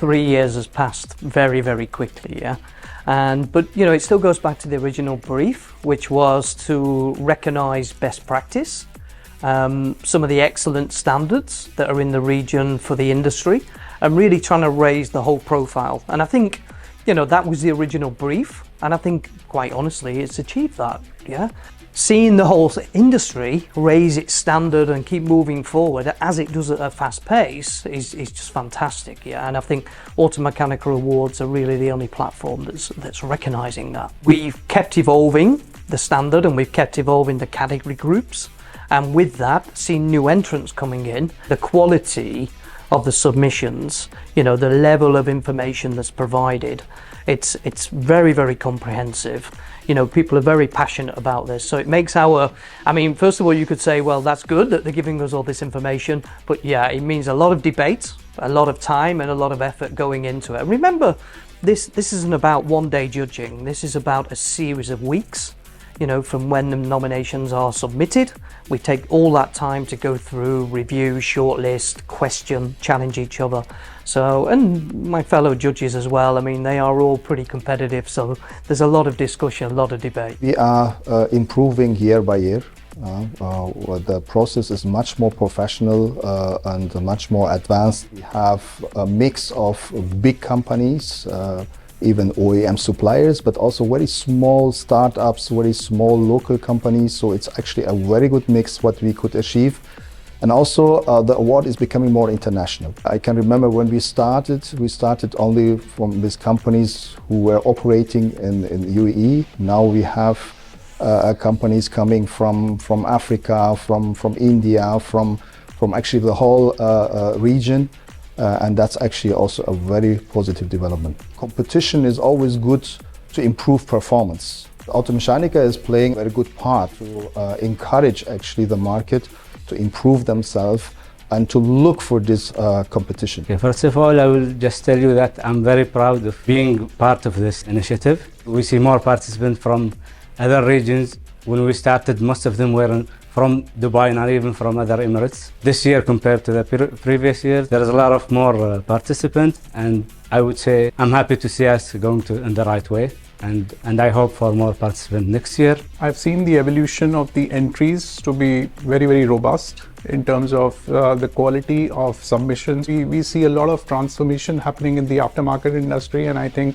3 years has passed very, very quickly, yeah. But it still goes back to the original brief, which was to recognise best practice, some of the excellent standards that are in the region for the industry, and really trying to raise the whole profile. And I think, that was the original brief, and I think, quite honestly, it's achieved that, yeah. Seeing the whole industry raise its standard and keep moving forward as it does at a fast pace is just fantastic, yeah. And I think Automechanika Awards are really the only platform that's recognising that. We've kept evolving the standard and we've kept evolving the category groups, and with that, seeing new entrants coming in, the quality of the submissions, the level of information that's provided, it's very, very comprehensive. People are very passionate about this, so it makes first of all, you could say, well, that's good that they're giving us all this information, but yeah, it means a lot of debate, a lot of time and a lot of effort going into it. And remember, this isn't about one day judging, this is about a series of weeks. From when the nominations are submitted, we take all that time to go through, review, shortlist, question, challenge each other. So, and my fellow judges as well, they are all pretty competitive, so there's a lot of discussion, a lot of debate. We are improving year by year. The process is much more professional and much more advanced. We have a mix of big companies, even OEM suppliers, but also very small startups, very small local companies. So it's actually a very good mix what we could achieve. And also the award is becoming more international. I can remember when we started only with companies who were operating in UAE. Now we have companies coming from Africa, from India, from actually the whole region. And that's actually also a very positive development. Competition is always good to improve performance. Automechanika is playing a very good part to encourage actually the market to improve themselves and to look for this competition. Okay, first of all, I will just tell you that I'm very proud of being part of this initiative. We see more participants from other regions. When we started, most of them were from Dubai, not even from other Emirates. This year compared to the previous year, there is a lot of more participants, and I would say I'm happy to see us going in the right way, and I hope for more participants next year. I've seen the evolution of the entries to be very, very robust in terms of the quality of submissions. We see a lot of transformation happening in the aftermarket industry, and I think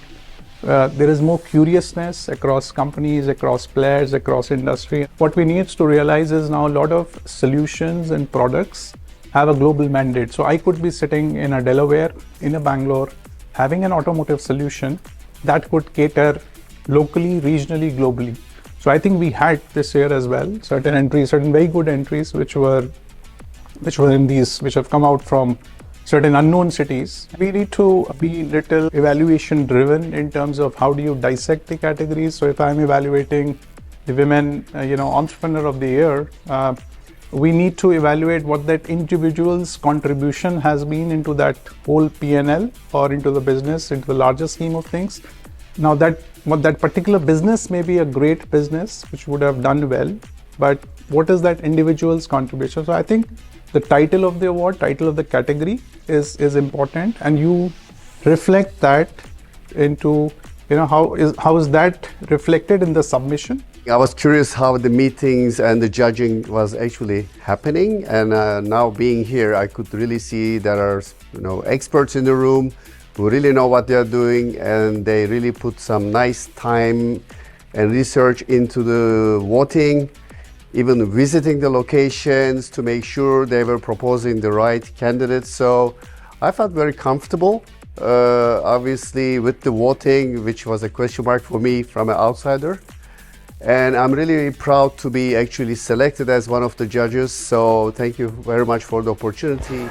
there is more curiousness across companies, across players, across industry. What we need to realize is now a lot of solutions and products have a global mandate. So I could be sitting in a Delaware, in a Bangalore, having an automotive solution that could cater locally, regionally, globally. So I think we had this year as well certain entries, certain very good entries which have come out from certain unknown cities. We need to be little evaluation driven in terms of how do you dissect the categories. So if I'm evaluating the women, entrepreneur of the year, we need to evaluate what that individual's contribution has been into that whole P&L or into the business, into the larger scheme of things. Now that particular business may be a great business which would have done well, but what is that individual's contribution? So I think the title of the award, title of the category is important, and you reflect that into, how is that reflected in the submission? I was curious how the meetings and the judging was actually happening, and now being here, I could really see there are experts in the room who really know what they are doing, and they really put some nice time and research into the voting, even visiting the locations to make sure they were proposing the right candidates. So I felt very comfortable, obviously with the voting, which was a question mark for me from an outsider. And I'm really proud to be actually selected as one of the judges. So thank you very much for the opportunity.